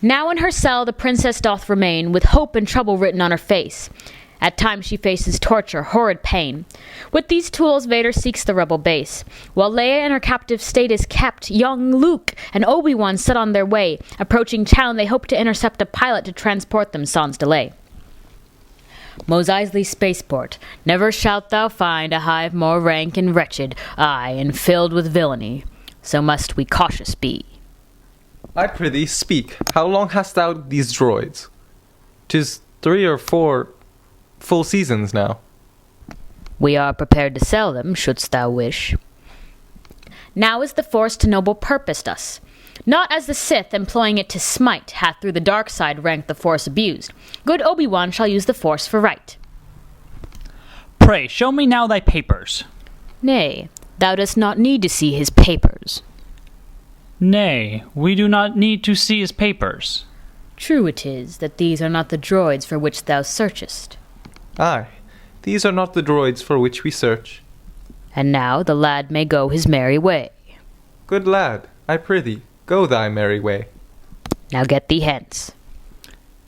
Now in her cell the princess doth remain, with hope and trouble written on her face. At times she faces torture, horrid pain. With these tools Vader seeks the rebel base. While Leia in her captive state is kept, young Luke and Obi-Wan set on their way. Approaching town they hope to intercept a pilot to transport them sans delay. Mos Eisley Spaceport, never shalt thou find a hive more rank and wretched, aye, and filled with villainy. So must we cautious be. I prithee, speak. How long hast thou these droids? 'Tis 3 or 4 full seasons now. We are prepared to sell them, shouldst thou wish. Now is the Force to noble purposed us. Not as the Sith, employing it to smite, hath through the dark side ranked the Force abused. Good Obi-Wan shall use the Force for right. Pray, show me now thy papers. Nay, thou dost not need to see his papers. Nay, we do not need to see his papers. True it is that these are not the droids for which thou searchest. Aye, these are not the droids for which we search. And now the lad may go his merry way. Good lad, I prithee, go thy merry way. Now get thee hence.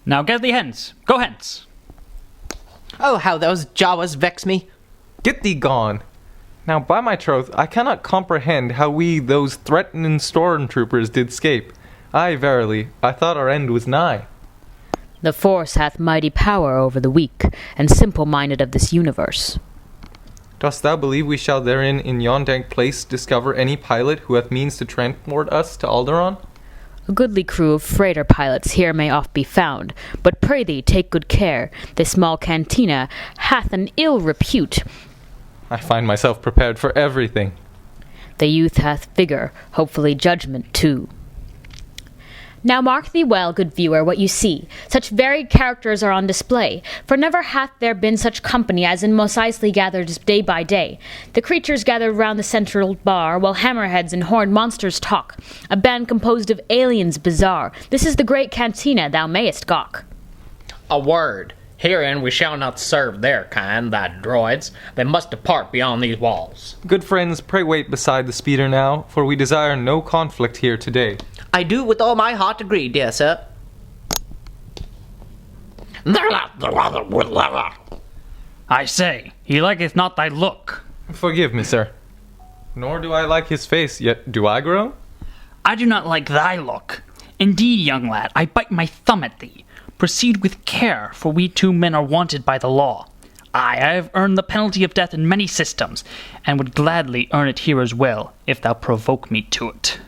Now get thee hence. Go hence. Oh, how those Jawas vex me. Get thee gone. Now, by my troth, I cannot comprehend how we those threatening stormtroopers did scape. Aye, verily, I thought our end was nigh. The Force hath mighty power over the weak, and simple-minded of this universe. Dost thou believe we shall therein in yon dank place discover any pilot who hath means to transport us to Alderaan? A goodly crew of freighter pilots here may oft be found, but pray thee take good care. This small cantina hath an ill repute. I find myself prepared for everything. The youth hath vigor, hopefully judgment too. Now mark thee well, good viewer, what you see. Such varied characters are on display, for never hath there been such company as in Mos Eisley gathered day by day. The creatures gathered round the central bar, while hammerheads and horned monsters talk. A band composed of aliens bizarre. This is the great cantina, thou mayest gawk. A word. Herein we shall not serve their kind, thy droids. They must depart beyond these walls. Good friends, pray wait beside the speeder now, for we desire no conflict here today. I do with all my heart agree, dear sir. I say, he liketh not thy look. Forgive me, sir. Nor do I like his face, yet do I groan? I do not like thy look. Indeed, young lad, I bite my thumb at thee. Proceed with care, for we 2 men are wanted by the law. I have earned the penalty of death in many systems, and would gladly earn it here as well, if thou provoke me to it.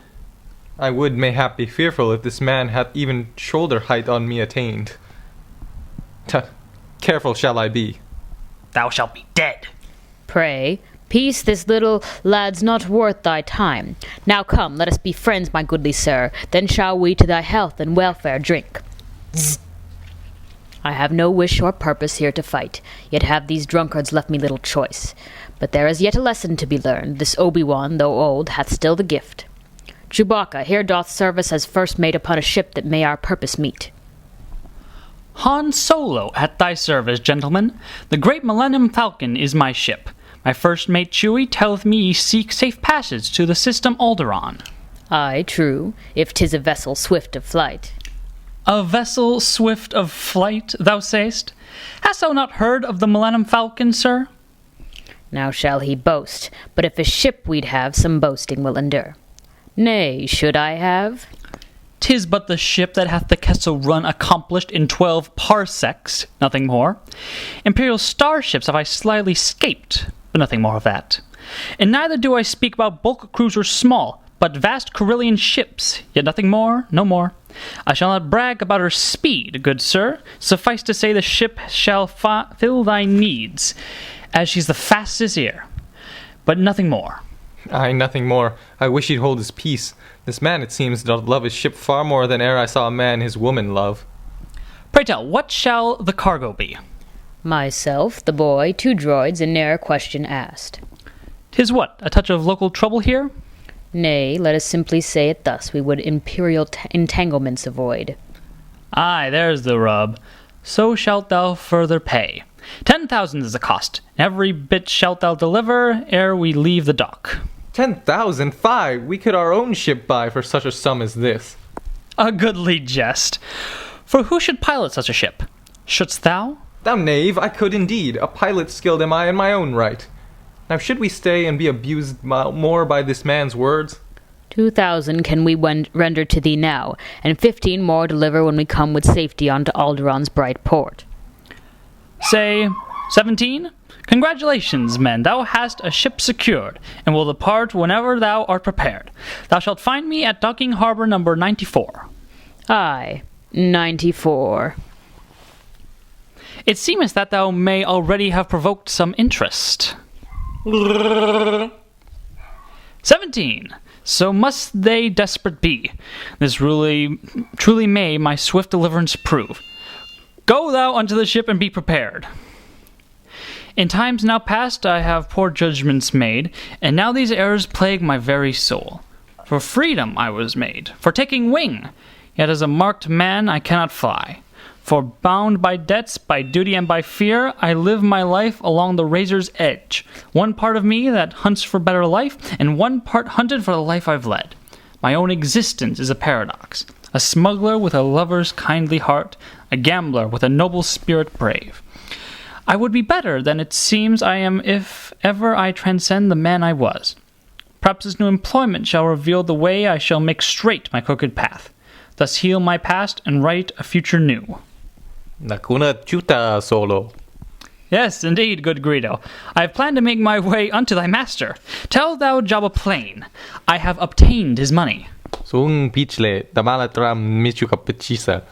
I would mayhap be fearful if this man hath even shoulder height on me attained. Careful shall I be. Thou shalt be dead. Pray, peace, this little lad's not worth thy time. Now come, let us be friends, my goodly sir, then shall we to thy health and welfare drink. I have no wish or purpose here to fight, yet have these drunkards left me little choice. But there is yet a lesson to be learned. This Obi-Wan, though old, hath still the gift. Chewbacca here doth service as first mate upon a ship that may our purpose meet. Han Solo at thy service, gentlemen. The great Millennium Falcon is my ship. My first mate Chewie telleth me ye seek safe passage to the system Alderaan. Aye, true, if 'tis a vessel swift of flight. A vessel swift of flight, thou say'st? Hast thou not heard of the Millennium Falcon, sir? Now shall he boast, but if a ship we'd have, some boasting will endure. Nay, should I have? 'Tis but the ship that hath the Kessel Run accomplished in 12 parsecs, nothing more. Imperial starships have I slyly scaped, but nothing more of that. And neither do I speak about bulk cruisers small, but vast Corellian ships, yet nothing more, no more. I shall not brag about her speed, good sir. Suffice to say the ship shall fill thy needs, as she's the fastest here. But nothing more. Aye, nothing more. I wish he'd hold his peace. This man, it seems, doth love his ship far more than e'er I saw a man his woman love. Pray tell, what shall the cargo be? Myself, the boy, 2 droids, and ne'er a question asked. 'Tis what, a touch of local trouble here? Nay, let us simply say it thus, we would imperial entanglements avoid. Aye, there's the rub. So shalt thou further pay. 10,000 is the cost, and every bit shalt thou deliver ere we leave the dock. 10,000? Fie! We could our own ship buy for such a sum as this. A goodly jest. For who should pilot such a ship? Shouldst thou? Thou knave, I could indeed. A pilot skilled am I in my own right. Now should we stay and be abused more by this man's words? 2,000 can we render to thee now, and 15 more deliver when we come with safety unto Alderon's bright port. Say 17? Congratulations, men, thou hast a ship secured, and will depart whenever thou art prepared. Thou shalt find me at docking harbour number 94. Aye, 94. It seemeth that thou may already have provoked some interest. 17. So must they desperate be. This truly may my swift deliverance prove. Go thou unto the ship and be prepared. In times now past I have poor judgments made, and now these errors plague my very soul. For freedom I was made, for taking wing, yet as a marked man I cannot fly. For bound by debts, by duty, and by fear, I live my life along the razor's edge. One part of me that hunts for better life, and one part hunted for the life I've led. My own existence is a paradox. A smuggler with a lover's kindly heart, a gambler with a noble spirit brave. I would be better than it seems I am if ever I transcend the man I was. Perhaps this new employment shall reveal the way I shall make straight my crooked path, thus heal my past and write a future new. Nakuna chuta solo. Yes, indeed, good Greedo. I have planned to make my way unto thy master. Tell thou Jabba plain, I have obtained his money. Sung pichle, damalatram michuka pachisa.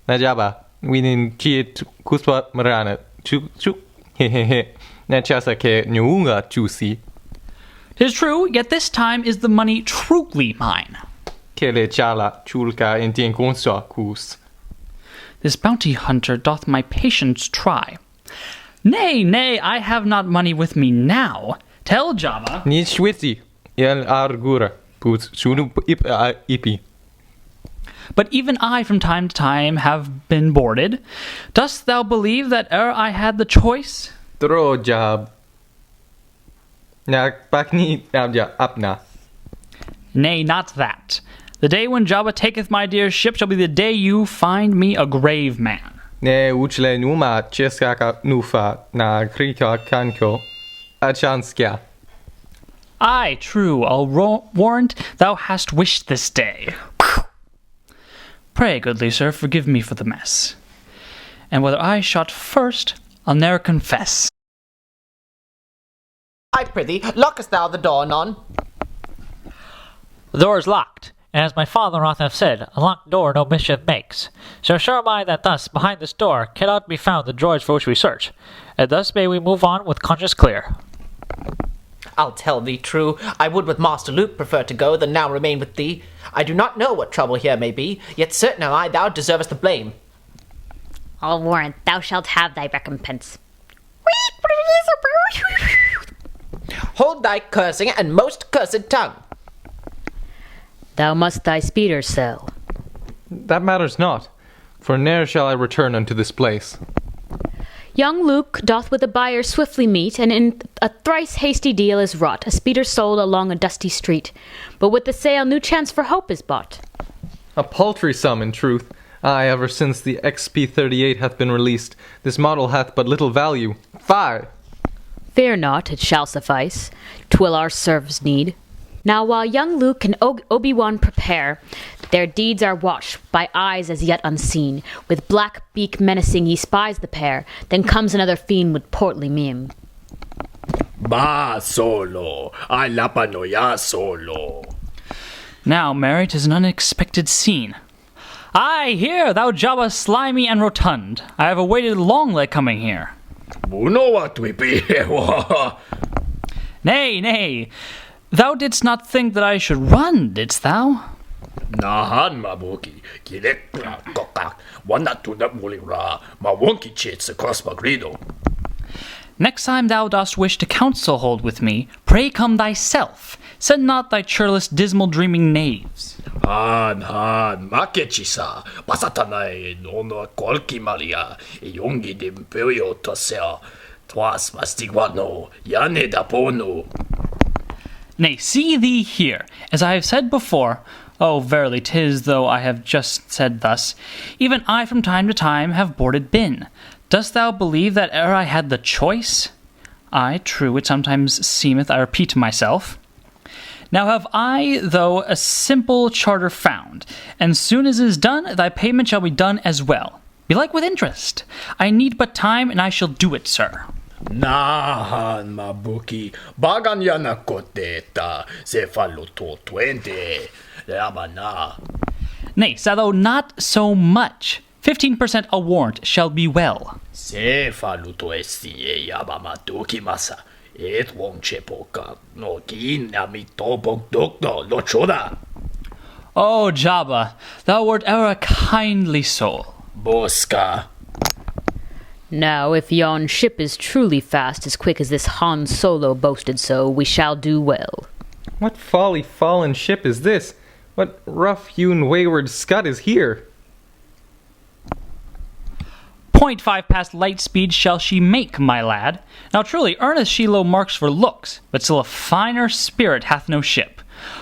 Najaba, winin kiet kuspa marana, chuk, hehehe. Nachasa ke nyunga chusi. 'Tis true, yet this time is the money truly mine. Kele chala chulka intien kunsa kus. This bounty hunter doth my patience try. Nay, I have not money with me now. Tell Jabba. Ni shwiti, yel argura, put shunu ipi. But even I from time to time have been boarded. Dost thou believe that ere I had the choice? Dro jab. Nak bakni abja apna. Nay, not that. The day when Jabba taketh my dear ship shall be the day you find me a grave man. Ne uchle numa cheskaka nufa na krika kanko achanskia. Aye, true, I'll warrant thou hast wished this day. Pray, goodly sir, forgive me for the mess. And whether I shot first, I'll ne'er confess. I prithee, lockest thou the door anon? The door is locked, and as my father oft hath said, a locked door no mischief makes. So sure am I that thus, behind this door, cannot be found the droids for which we search, and thus may we move on with conscience clear. I'll tell thee true, I would with Master Luke prefer to go than now remain with thee. I do not know what trouble here may be, yet certain am I thou deservest the blame. I'll warrant thou shalt have thy recompense. Hold thy cursing and most cursed tongue. Thou must thy speeder sell. That matters not, for ne'er shall I return unto this place. Young Luke doth with a buyer swiftly meet, and in a thrice hasty deal is wrought, a speeder sold along a dusty street. But with the sale new chance for hope is bought. A paltry sum, in truth. Aye, ever since the XP-38 hath been released, this model hath but little value. Fie! Fear not, it shall suffice. 'Twill our service need. Now while young Luke and Obi-Wan prepare, their deeds are watched by eyes as yet unseen. With black beak menacing he spies the pair. Then comes another fiend with portly mien. Ba solo, I lapanoya solo. Now, Mary, 'tis an unexpected scene. Aye, here, thou Jabba slimy and rotund. I have awaited long thy coming here. Muno what we be here. Nay, thou didst not think that I should run, didst thou? Nahan mabuki, kilekra kokak, wana tuna mulira, ma wonky chits across magrido. Next time thou dost wish to counsel hold with me, pray come thyself. Send not thy churlish, dismal, dreaming knaves. Han, makechisa, pasatanae, nono kolki maria, yongi d'imperio tosea, twas mastiguano, yane da pono. Nay, see thee here. As I have said before, Oh, verily, 'tis though I have just said thus. Even I from time to time have boarded been. Dost thou believe that ere I had the choice? Ay, true, it sometimes seemeth I repeat myself. Now have I, though, a simple charter found, and soon as is done, thy payment shall be done as well. Belike with interest. I need but time, and I shall do it, sir. Nahan, mabuki. Bagan yana koteta. Cephaloto 20. Yamana. Nay, Salo, not so much. 15% a warrant shall be well. Cephaloto estie yabamatuki masa. It won't chepoka. No kinami topok doctor lochoda. Oh, Jabba, thou wert ever a kindly soul. Bosca. Now, if yon ship is truly fast as quick as this Han Solo boasted so, we shall do well. What folly fallen ship is this? What rough-hewn wayward scud is here? 0.5 past light speed shall she make, my lad. Now truly, earnest she low marks for looks, but still a finer spirit hath no ship.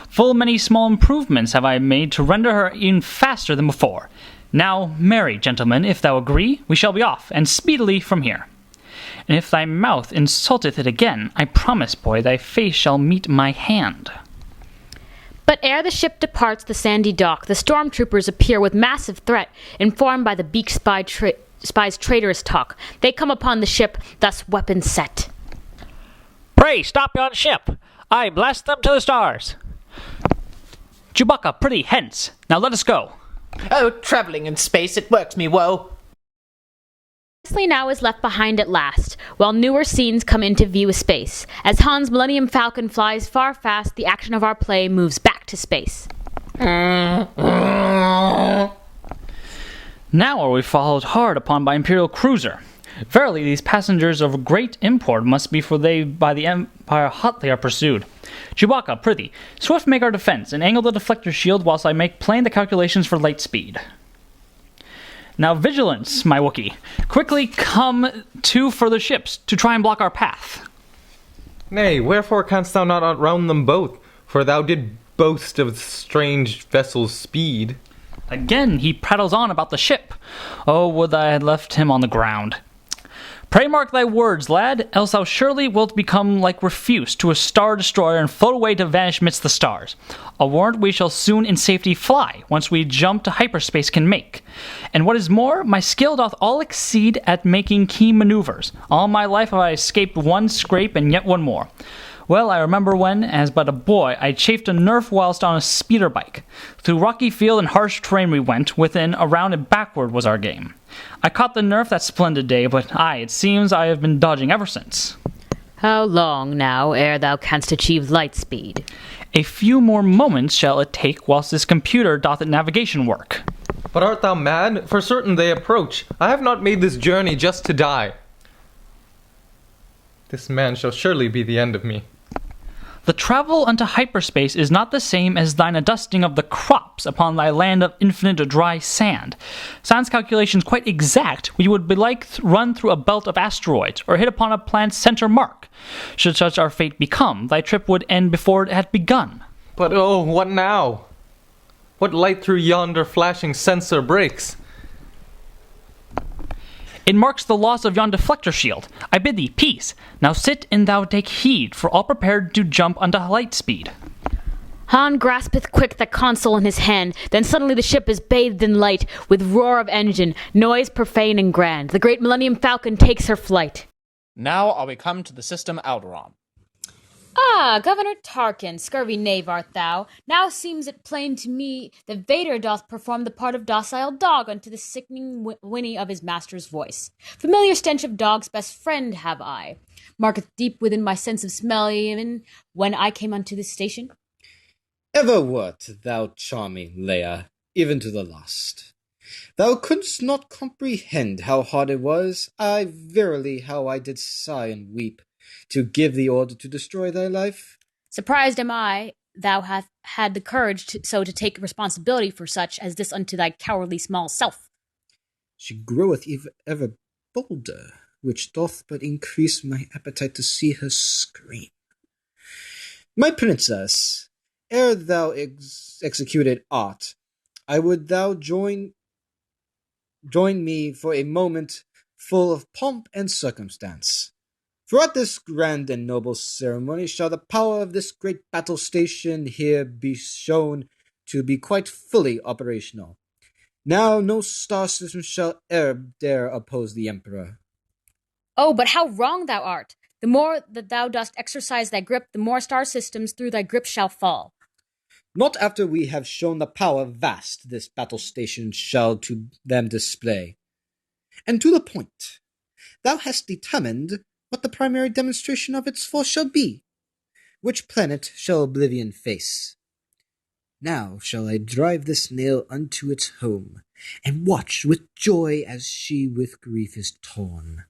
Full many small improvements have I made to render her even faster than before. Now, marry, gentlemen, if thou agree, we shall be off, and speedily from here. And if thy mouth insulteth it again, I promise, boy, thy face shall meet my hand. But ere the ship departs the sandy dock, the stormtroopers appear with massive threat, informed by the beak spy's traitorous talk. They come upon the ship, thus weapons set. Pray, stop yon ship! I bless them to the stars! Chewbacca, pretty, hence. Now let us go. Oh, travelling in space, it works me woe. Wesley now is left behind at last, while newer scenes come into view of space. As Han's Millennium Falcon flies far fast, the action of our play moves back to space. Now are we followed hard upon by Imperial cruiser. Verily, these passengers of great import must be, for they by the Empire hotly are pursued. Chewbacca, prithee, swift make our defense, and angle the deflector shield whilst I make plain the calculations for light speed. Now vigilance, my Wookiee. Quickly come two further ships to try and block our path. Nay, wherefore canst thou not outrun them both? For thou did boast of strange vessel's speed. Again he prattles on about the ship. Oh, would I had left him on the ground. Pray mark thy words, lad, else thou surely wilt become like Refuse to a star-destroyer and float away to vanish midst the stars. A warrant we shall soon in safety fly, once we jump to hyperspace can make. And what is more, my skill doth all exceed at making key maneuvers. All my life have I escaped one scrape and yet one more. Well, I remember when, as but a boy, I chafed a nerf whilst on a speeder bike. Through rocky field and harsh terrain we went, within, around, and backward was our game. I caught the nerf that splendid day, but it seems I have been dodging ever since. How long now ere thou canst achieve light speed? A few more moments shall it take whilst this computer doth its navigation work. But art thou mad? For certain they approach. I have not made this journey just to die. This man shall surely be the end of me. The travel unto hyperspace is not the same as thine adusting of the crops upon thy land of infinite dry sand. Sans calculations quite exact, we would be like run through a belt of asteroids, or hit upon a planet's center mark. Should such our fate become, thy trip would end before it had begun. But oh, what now? What light through yonder flashing sensor breaks? It marks the loss of yon deflector shield. I bid thee, peace. Now sit and thou take heed, for all prepared to jump unto light speed. Han graspeth quick the console in his hand, then suddenly the ship is bathed in light, with roar of engine, noise profane and grand. The great Millennium Falcon takes her flight. Now are we come to the system Alderaan. Ah, Governor Tarkin, scurvy knave art thou. Now seems it plain to me that Vader doth perform the part of docile dog unto the sickening whinny of his master's voice. Familiar stench of dog's best friend have I. Marketh deep within my sense of smell even when I came unto this station. Ever wert thou charming, Leia, even to the last. Thou couldst not comprehend how hard it was, aye, verily, how I did sigh and weep, to give the order to destroy thy life. Surprised am I thou hath had the courage to take responsibility for such as this unto thy cowardly small self. She groweth ever bolder, which doth but increase my appetite to see her scream. My princess, ere thou executed aught, I would thou join me for a moment full of pomp and circumstance. For at this grand and noble ceremony shall the power of this great battle station here be shown to be quite fully operational. Now no star system shall e'er dare oppose the Emperor. Oh, but how wrong thou art! The more that thou dost exercise thy grip, the more star systems through thy grip shall fall. Not after we have shown the power vast this battle station shall to them display. And to the point, thou hast determined what the primary demonstration of its force shall be. Which planet shall oblivion face? Now shall I drive this nail unto its home, and watch with joy as she with grief is torn.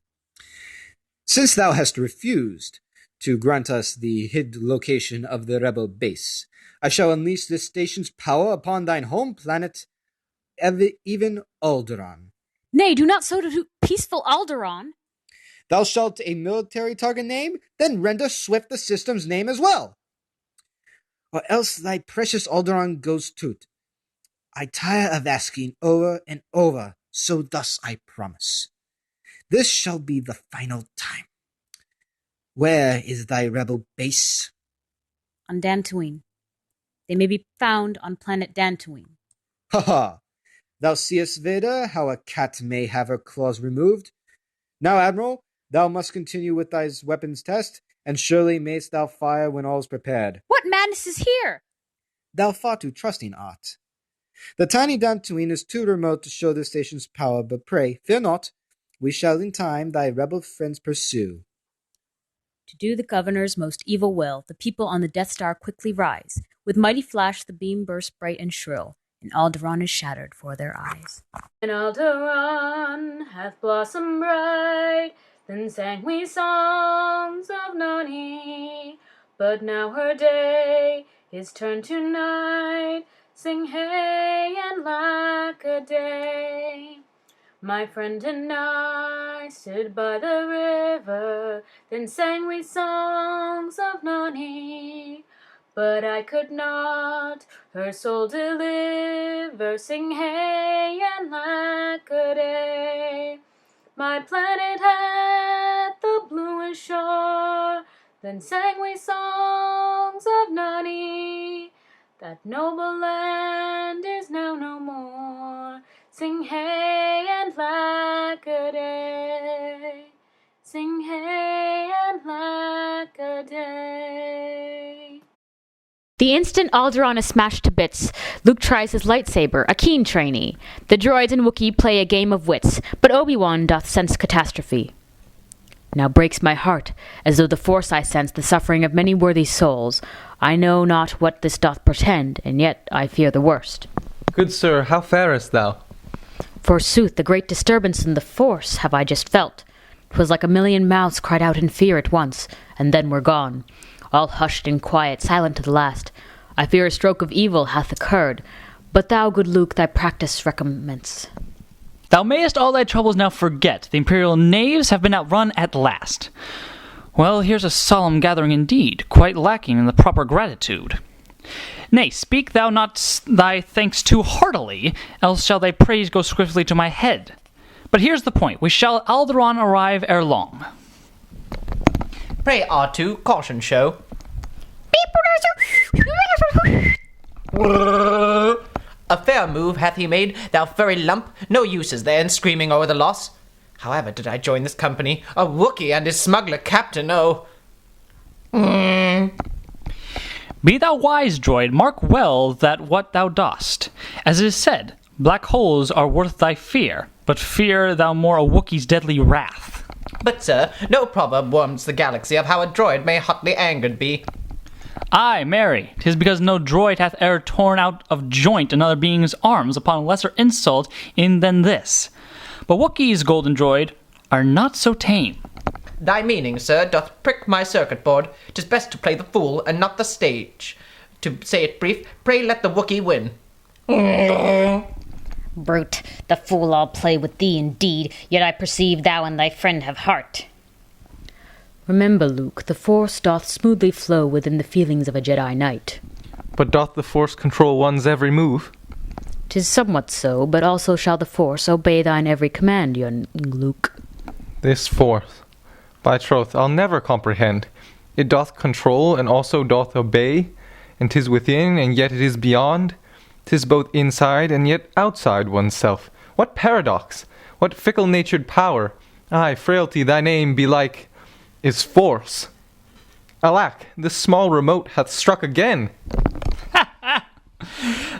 Since thou hast refused to grant us the hid location of the rebel base, I shall unleash this station's power upon thine home planet, even Alderaan. Nay, do not so to peaceful Alderaan. Thou shalt a military target name, then render swift the system's name as well. Or else thy precious Alderaan goes toot. I tire of asking over and over, so thus I promise. This shall be the final time. Where is thy rebel base? On Dantooine. They may be found on planet Dantooine. Ha ha! Thou seest, Vader, how a cat may have her claws removed. Now, Admiral, thou must continue with thy weapons test, and surely mayst thou fire when all is prepared. What madness is here? Thou far too trusting art. The tiny Dantooine is too remote to show the station's power, but pray, fear not. We shall in time thy rebel friends pursue. To do the governor's most evil will, the people on the Death Star quickly rise. With mighty flash the beam bursts bright and shrill, and Alderaan is shattered for their eyes. And Alderaan hath blossomed bright, then sang we songs of Nani. But now her day is turned to night, sing hey and lack a day. My friend and I stood by the river, then sang we songs of Nani. But I could not her soul deliver, sing hey and lack a day. My planet had the bluest shore, then sang we songs of Nani. That noble land is now no more, sing hey and lack a day. Sing hey and lack a day. The instant Alderaan is smashed to bits, Luke tries his lightsaber, a keen trainee. The droids and Wookiee play a game of wits, but Obi-Wan doth sense catastrophe. Now breaks my heart, as though the Force I sense the suffering of many worthy souls. I know not what this doth portend, and yet I fear the worst. Good sir, how farest thou? Forsooth, the great disturbance in the Force have I just felt. 'Twas like a million mouths cried out in fear at once, and then were gone. All hushed and quiet, silent to the last. I fear a stroke of evil hath occurred, but thou, good Luke, thy practice recommence. Thou mayest all thy troubles now forget. The Imperial knaves have been outrun at last. Well, here's a solemn gathering indeed, quite lacking in the proper gratitude. Nay, speak thou not thy thanks too heartily, else shall thy praise go swiftly to my head. But here's the point, we shall Alderaan arrive ere long. Pray, R2, caution show. A fair move hath he made, thou furry lump. No use is there in screaming o'er the loss. However did I join this company? A Wookiee and his smuggler captain, oh. Be thou wise, droid, mark well that what thou dost. As it is said, black holes are worth thy fear, but fear thou more a Wookiee's deadly wrath. But, sir, no proverb warms the galaxy of how a droid may hotly angered be. Ay, marry, 'tis because no droid hath e'er torn out of joint another being's arms upon lesser insult than this. But Wookiees, golden droid, are not so tame. Thy meaning, sir, doth prick my circuit board. 'Tis best to play the fool and not the stage. To say it brief, pray let the Wookiee win. Brute, the fool I'll play with thee indeed, yet I perceive thou and thy friend have heart. Remember, Luke, the Force doth smoothly flow within the feelings of a Jedi Knight. But doth the force control one's every move? 'Tis somewhat so, but also shall the force obey thine every command, young Luke. This force, by troth, I'll never comprehend. It doth control, and also doth obey, and 'tis within, and yet it is beyond. 'Tis both inside, and yet outside oneself. What paradox! What fickle-natured power! Aye, frailty, thy name, belike, is force. Alack, this small remote hath struck again.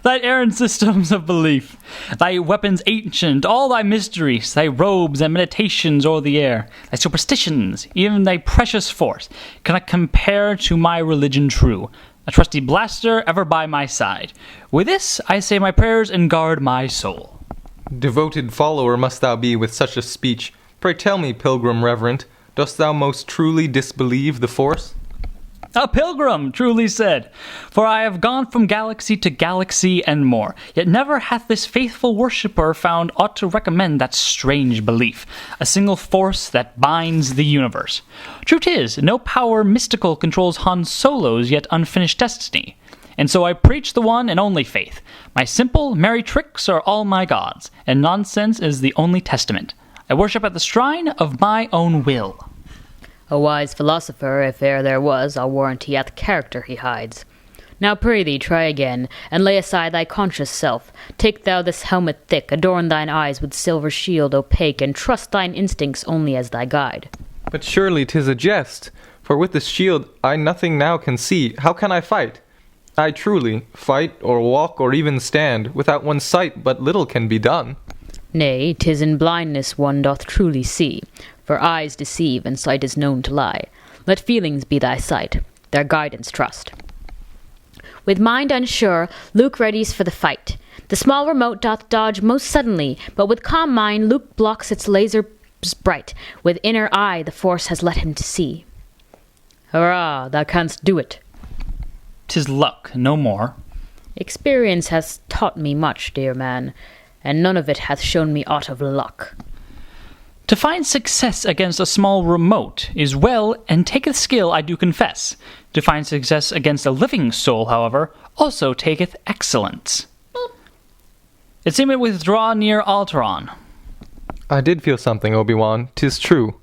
Thy errant systems of belief, thy weapons ancient, all thy mysteries, thy robes and meditations o'er the air, thy superstitions, even thy precious force, cannot compare to my religion true, a trusty blaster ever by my side. With this I say my prayers and guard my soul. Devoted follower must thou be with such a speech. Pray tell me, pilgrim reverent, dost thou most truly disbelieve the force? A pilgrim, truly said, for I have gone from galaxy to galaxy and more, yet never hath this faithful worshipper found aught to recommend that strange belief, a single force that binds the universe. True 'tis, no power mystical controls Han Solo's yet unfinished destiny, and so I preach the one and only faith. My simple, merry tricks are all my gods, and nonsense is the only testament. I worship at the shrine of my own will. A wise philosopher, if e'er there was, I'll warrant he hath character he hides. Now pray thee, try again, and lay aside thy conscious self. Take thou this helmet thick, adorn thine eyes with silver shield opaque, and trust thine instincts only as thy guide. But surely 'tis a jest, for with this shield I nothing now can see. How can I fight? I truly, fight or walk or even stand, without one's sight but little can be done. Nay, 'tis in blindness one doth truly see, for eyes deceive and sight is known to lie. Let feelings be thy sight, their guidance trust. With mind unsure, Luke readies for the fight. The small remote doth dodge most suddenly, but with calm mind Luke blocks its lasers bright. With inner eye the force has led him to see. Hurrah, thou canst do it. 'Tis luck, no more. Experience hath taught me much, dear man, and none of it hath shown me aught of luck. To find success against a small remote is well, and taketh skill, I do confess. To find success against a living soul, however, also taketh excellence. It seemeth we draw near Alteron. I did feel something, Obi-Wan, 'tis true.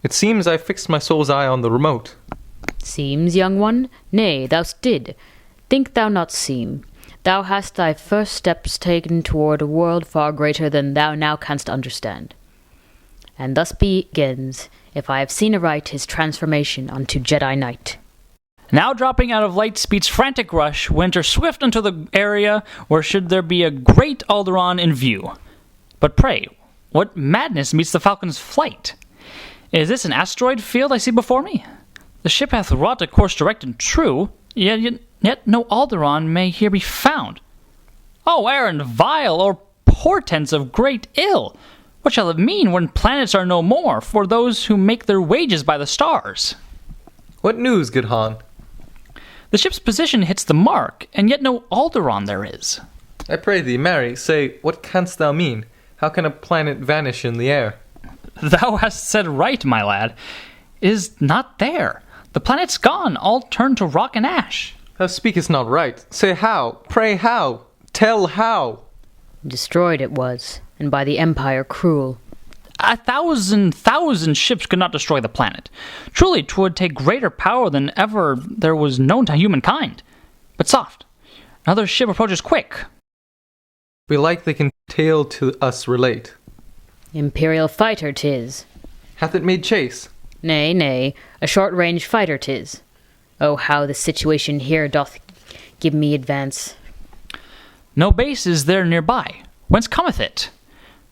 It seems I fixed my soul's eye on the remote. Seems, young one? Nay, thou did. Think thou not seem. Thou hast thy first steps taken toward a world far greater than thou now canst understand. And thus begins, if I have seen aright, his transformation unto Jedi Knight. Now dropping out of Lightspeed's frantic rush, we enter swift into the area where should there be a great Alderaan in view. But pray, what madness meets the Falcon's flight? Is this an asteroid field I see before me? The ship hath wrought a course direct and true, yet no Alderaan may here be found. Oh, errand vile, or portents of great ill! What shall it mean when planets are no more for those who make their wages by the stars? What news, good Han? The ship's position hits the mark, and yet no Alderaan there is. I pray thee, Mary, say, what canst thou mean? How can a planet vanish in the air? Thou hast said right, my lad. It is not there. The planet's gone, all turned to rock and ash. Thou speakest not right. Say how, pray how, tell how. Destroyed it was, and by the Empire cruel. 1,000 ships could not destroy the planet. Truly, 'twould take greater power than ever there was known to humankind. But soft, another ship approaches quick. Belike they can tale to us relate. Imperial fighter 'tis. Hath it made chase? Nay, a short-range fighter 'tis. Oh, how the situation here doth give me advance. No base is there nearby. Whence cometh it?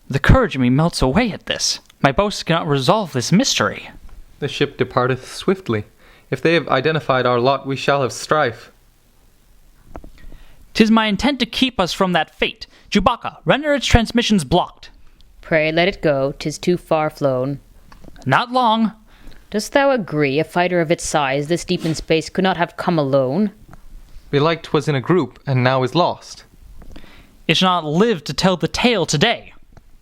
The courage in me melts away at this. My boasts cannot resolve this mystery. The ship departeth swiftly. If they have identified our lot, we shall have strife. 'Tis my intent to keep us from that fate. Chewbacca, render its transmissions blocked. Pray let it go, 'tis too far flown. Not long. Dost thou agree a fighter of its size this deep in space could not have come alone? Belike 'twas in a group, and now is lost. It shall not live to tell the tale today.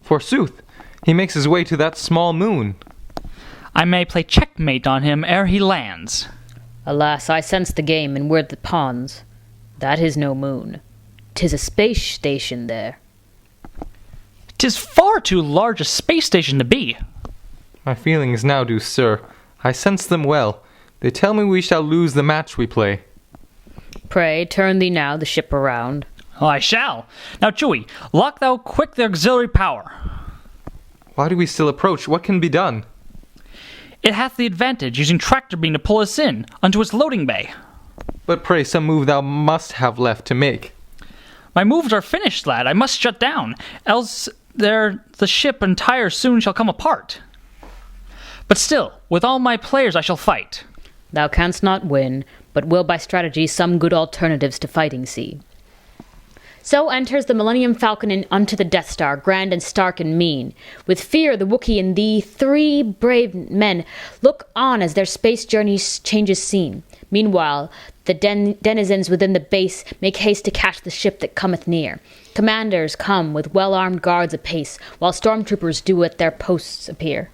Forsooth, he makes his way to that small moon. I may play checkmate on him ere he lands. Alas, I sense the game and we're the pawns. That is no moon. 'Tis a space station there. 'Tis far too large a space station to be. My feelings now do, sir. I sense them well. They tell me we shall lose the match we play. Pray, turn thee now the ship around. Oh, I shall. Now, Chewie, lock thou quick the auxiliary power. Why do we still approach? What can be done? It hath the advantage using tractor beam to pull us in unto its loading bay. But pray, some move thou must have left to make. My moves are finished, lad. I must shut down, else the ship entire soon shall come apart. But still, with all my players I shall fight. Thou canst not win, but will by strategy some good alternatives to fighting see. So enters the Millennium Falcon in unto the Death Star, grand and stark and mean. With fear the Wookiee and the 3 brave men look on as their space journey changes scene. Meanwhile, the denizens within the base make haste to catch the ship that cometh near. Commanders come with well-armed guards apace, while stormtroopers do at their posts appear.